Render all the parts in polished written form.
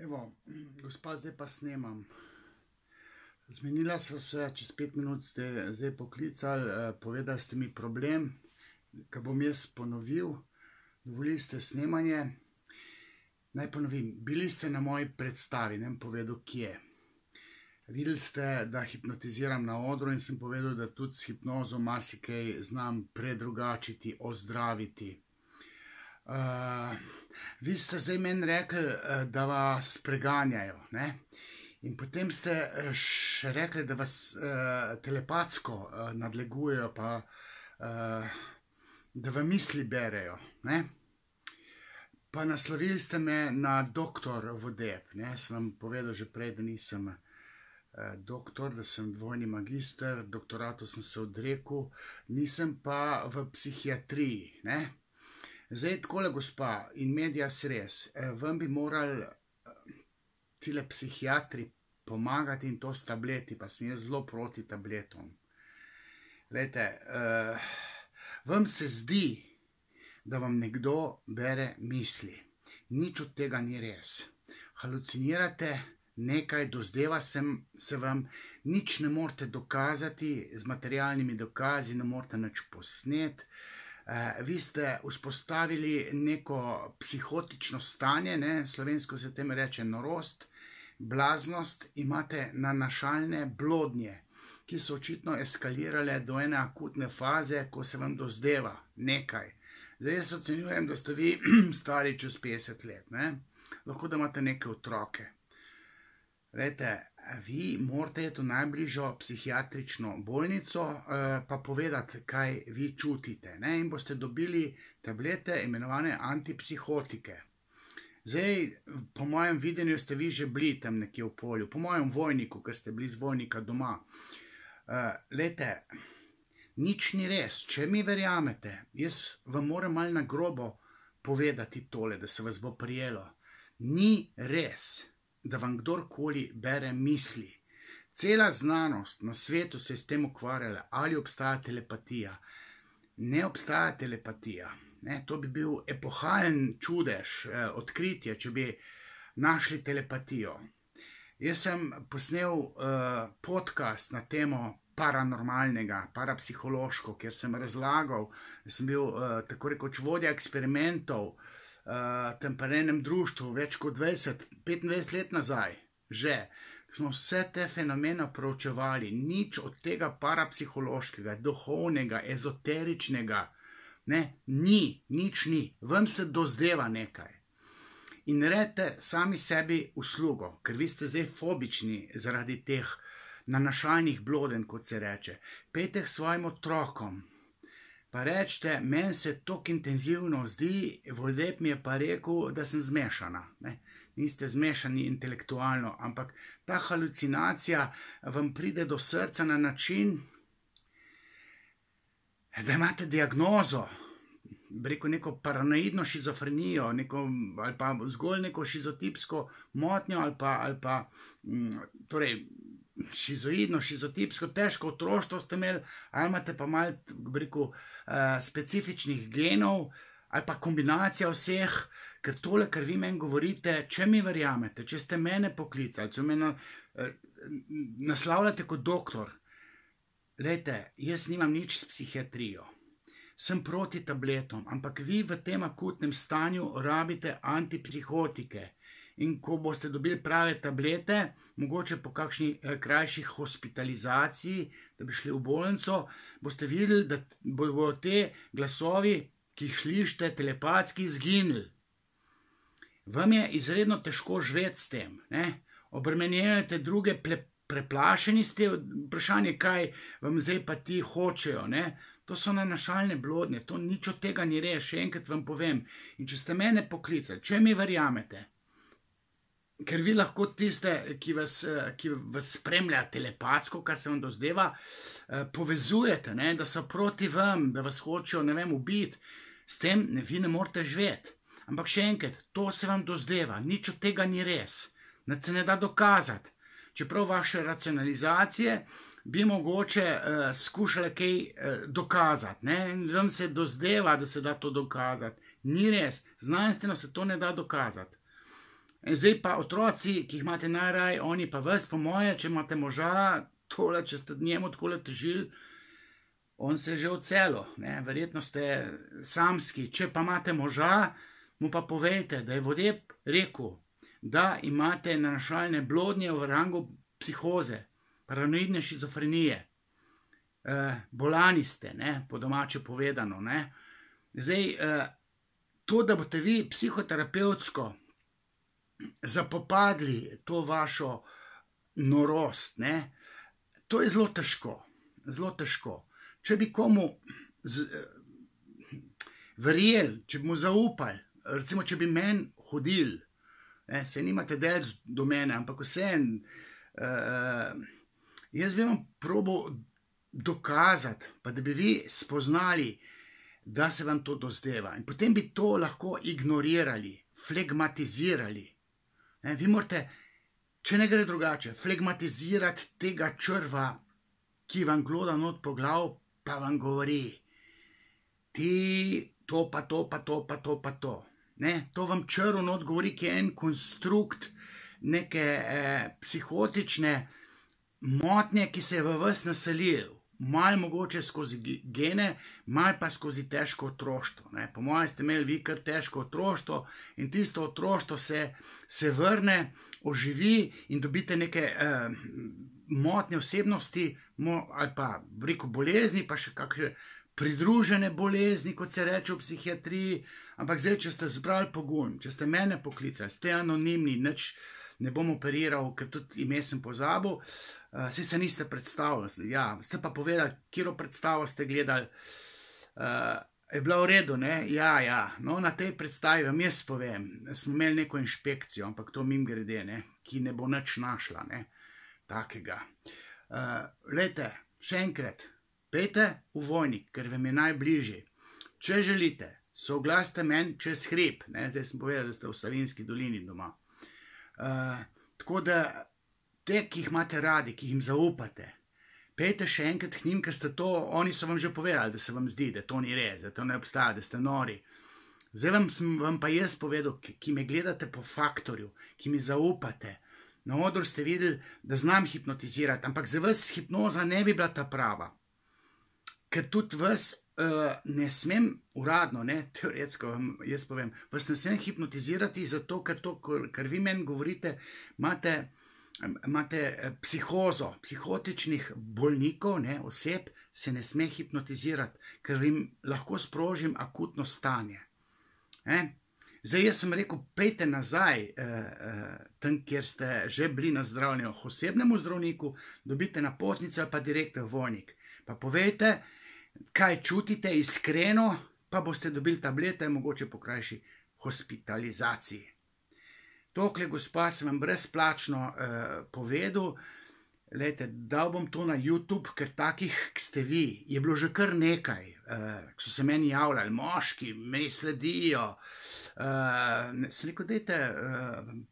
Evo, gospa, zdaj pa snemam. Zmenila sva se, čez 5 minut ste zdaj poklicali, povedali ste mi problem, ki bom jaz ponovil. Dovolili ste snemanje. Naj ponovim, bili ste na moji predstavi, ne bom povedal, kje. Videli ste, da hipnotiziram na odru in sem povedal, da tudi s hipnozo marsikaj znam predrugačiti, ozdraviti. Vi ste zdaj meni rekli, da vas preganjajo, ne? In potem ste še rekli, da vas telepatsko nadlegujejo, pa da vam misli berejo, ne? Pa naslovili ste me na doktor Vodeb, ne? Sem vam povedal že prej, da nisem doktor, da sem dvojni magister, doktoratu sem se odrekel, nisem pa v psihiatriji, ne? Zdaj, takole, gospa, in medias res, vam bi morali tile psihiatri pomagati in to s tableti, pa sem jaz zelo proti tabletom. Glejte, vam se zdi, da vam nekdo bere misli. Nič od tega ni res. Halucinirate nekaj, dozdeva se vam, nič ne morete dokazati, z materialnimi dokazi ne morete nič posneti. Vi ste vzpostavili neko psihotično stanje, ne? Slovensko se temu reče norost, blaznost, imate nanašalne blodnje, ki so očitno eskalirale do ene akutne faze, ko se vam dozdeva nekaj. Zdaj jaz ocenjujem, da ste vi stari čez 50 let, ne? Lahko da imate neke otroke. Glejte, vi morate iti v najbližjo psihiatrično bolnico pa povedati, kaj vi čutite, ne? In boste dobili tablete imenovane antipsihotike. Zdaj, po mojem videnju ste vi že bili tam nekje v polju, po mojem vojniku, ker ste bili z vojnika doma. Glejte, nič ni res, če mi verjamete, jaz vam moram malo na grobo povedati tole, da se vas bo prijelo. Ni res, da vam kdorkoli bere misli. Cela znanost na svetu se je s tem ukvarjala, ali obstaja telepatija. Ne obstaja telepatija. Ne? To bi bil epohalen čudež, odkritje, če bi našli telepatijo. Jaz sem posnel podcast na temo paranormalnega, parapsihološko, kjer sem razlagal, da sem bil tako rekoč vodja eksperimentov, tam pa enem društvu, več kot 25 let nazaj, že, smo vse te fenomene proučevali, nič od tega parapsihološkega, duhovnega, ezoteričnega, ne, nič ni, vam se dozdeva nekaj. In naredite sami sebi uslugo, ker vi ste zdaj fobični zaradi teh nanašalnih blodenj, kot se reče. Pejte k svojim otrokom, pa rečete, meni se toliko intenzivno zdi, Vodeb mi je pa rekel, da sem zmešana. Ne? Niste zmešani intelektualno, ampak ta halucinacija vam pride do srca na način, da imate diagnozo, rekel neko paranoidno šizofrenijo, ali pa zgolj neko šizotipsko motnjo, ali pa torej, šizoidno, šizotipsko, težko otroštvo ste imeli, ali imate pa malo, rekel, specifičnih genov, ali pa kombinacija vseh, ker tole, kar vi meni govorite, če mi verjamete, če ste mene poklicali, če me naslavljate kot doktor, glejte, jaz nimam nič s psihiatrijo, sem proti tabletom, ampak vi v tem akutnem stanju rabite antipsihotike. In ko boste dobili prave tablete, mogoče po kakšni krajši hospitalizaciji, da bi šli v bolnico, boste videli, da bodo te glasovi, ki jih slišite, telepatski izginili. Vam je izredno težko živeti s tem, ne? Obremenjujete druge, preplašeni ste, vprašanje, kaj vam zdaj pa ti hočejo, ne? To so nanašalne blodnje, to nič od tega ni res, še enkrat vam povem. In če ste mene poklicali, če mi verjamete, ker vi lahko tiste, ki vas spremlja telepatsko, kar se vam dozdeva, povezujete, ne, da so proti vam, da vas hočejo, ne vem, ubiti, s tem vi ne morete živeti. Ampak še enkrat, to se vam dozdeva, nič od tega ni res, nič se ne da dokazati. Čeprav vaše racionalizacije bi mogoče skušale kaj dokazati, ne, in vam se dozdeva, da se da to dokazati. Ni res, znanstveno se to ne da dokazati. In zdaj pa otroci, ki jih imate najraj, oni pa vas, po moje, če imate moža, tole, če ste njemu takole težili, on se je že odselil, ne, verjetno ste samski. Če pa imate moža, mu pa povejte, da je Vodeb rekel, da imate nanašalne blodnje v rangu psihoze, paranoidne šizofrenije. Bolani ste, ne, po domače povedano, ne. Zdaj, to, da boste vi psihoterapevtsko zapopadli to vašo norost, ne, to je zelo težko, zelo težko. Če bi komu verjeli, če bi mu zaupali, recimo, če bi meni hodili, se nimate delc do mene, ampak vseeno, jaz bi vam probal dokazati, pa da bi vi spoznali, da se vam to dozdeva. In potem bi to lahko ignorirali, flegmatizirali. Vi morate, če ne gre drugače, flegmatizirati tega črva, ki vam gloda not po glavu, pa vam govori, ti to pa to pa to pa to pa to. To vam črv not govori, ki je en konstrukt neke psihotične motnje, ki se je v vas naselil. Malo mogoče skozi gene, malo pa skozi težko otroštvo. Po mojem ste imeli vi kar težko otroštvo in tisto otroštvo se vrne, oživi in dobite neke motnje osebnosti ali pa rekel bolezni, pa še kakšne pridružene bolezni, kot se reče v psihiatriji. Ampak zdaj, če ste zbrali pogum, če ste mene poklicali, ste anonimni, nič ne bom operiral, ker tudi ime sem pozabil, saj se niste predstavili. Ja, ste pa povedali, katero predstavo ste gledali. Je bila v redu, ne? Ja. No, na tej predstavi vam jaz povem, smo imeli neko inšpekcijo, ampak to mimogrede, ne, ki ne bo nič našla, ne, takega. Glejte, še enkrat, pejte v Vojnik, ker vam je najbližji. Če želite, soglasite meni čez hrib, ne, zdaj sem povedal, da ste v Savinjski dolini doma. Tako da te, ki jih imate radi, ki jim zaupate, pejte še enkrat k njim, ker ste to, oni so vam že povedali, da se vam zdi, da to ni res, da to ne obstaja, da ste nori. Zdaj vam pa jaz povedal, ki me gledate po Faktorju, ki mi zaupate. Na odru ste videli, da znam hipnotizirati, ampak za vas hipnoza ne bi bila ta prava. Ker tudi vas ne smem uradno, teoretsko vam jaz povem, vas ne smem hipnotizirati zato, ker vi meni govorite, imate psihozo, psihotičnih bolnikov, oseb, se ne sme hipnotizirati, ker jim lahko sprožim akutno stanje. Zdaj, jaz sem rekel, pejte nazaj, tam, kjer ste že bili na zdravljenju, osebnemu zdravniku, dobite napotnico ali pa direkt v Vojnik. Pa povejte, kaj čutite iskreno, pa boste dobili tablete, mogoče po krajši hospitalizaciji. Tokle, gospa, sem vam brezplačno povedal, dal bom to na YouTube, ker takih, k ste vi, je bilo že kar nekaj, so se meni javljali, moški, me sledijo, sem rekel, dajte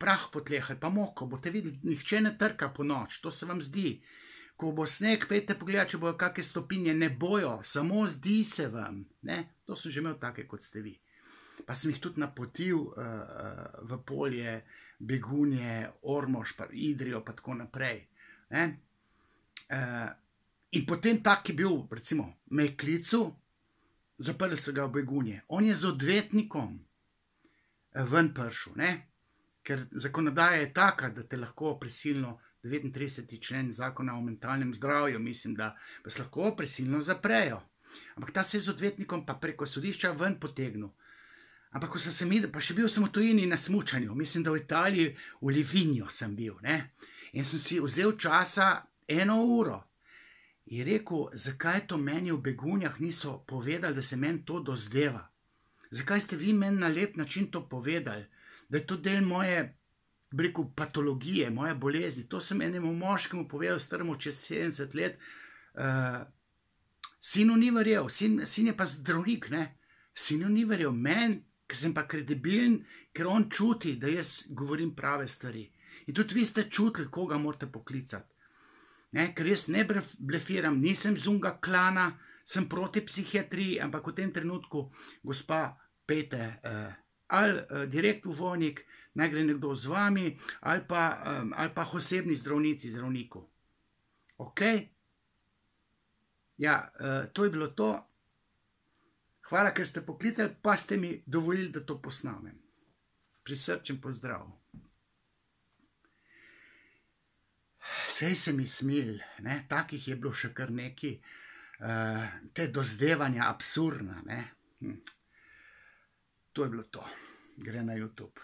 prah po tleh ali pa moko, boste videli, nihče ne trka po noč, to se vam zdi. Ko bo sneg, pejte pogledati, če bojo kakšne stopinje, ne bojo, samo zdi se vam. To sem že imel take, kot ste vi. Pa sem jih tudi napotil v polje, Begunje, Ormož, pa Idrijo, pa tako naprej. In potem tak, ki je bil, recimo, me je klical, zaprli so ga v Begunje. On je z odvetnikom ven prišel, ker zakonodaja je taka, da te lahko prisilno 39. člen zakona o mentalnem zdravju, mislim, da vas lahko prisilno zaprejo. Ampak ta se je z odvetnikom pa preko sodišča ven potegnil. Ampak ko sem se videl, pa še bil sem v tujini na smučanju, mislim, da v Italiji, v Livigno sem bil, in sem si vzel časa 1 uro. In rekel, zakaj to meni v Begunjah niso povedali, da se meni to dozdeva? Zakaj ste vi meni na lep način to povedali? Da je to del moje patologije, moje bolezni. To sem enemu moškemu povedal, staremu čez 70 let. Sinu ni verjel, sin je pa zdravnik, Sinu ni verjel, meni, ker sem pa kredibilen, ker on čuti, da jaz govorim prave stvari. In tudi vi ste čutili, koga morate poklicati. Ker jaz ne blefiram, nisem z unga klana, sem proti psihiatriji, ampak v tem trenutku, gospa, pejte ali direkt v Vojnik, naj gre nekdo z vami, ali pa osebni zdravnici, zdravniku. Ok? Ja, to je bilo to. Hvala, ker ste poklicali, pa ste mi dovolili, da to posnamem. Prisrčen pozdrav. Sej se mi smil, ne, takih je bilo še kar neki, te dozdevanja absurdna, ne. To je bilo to. Gre na YouTube.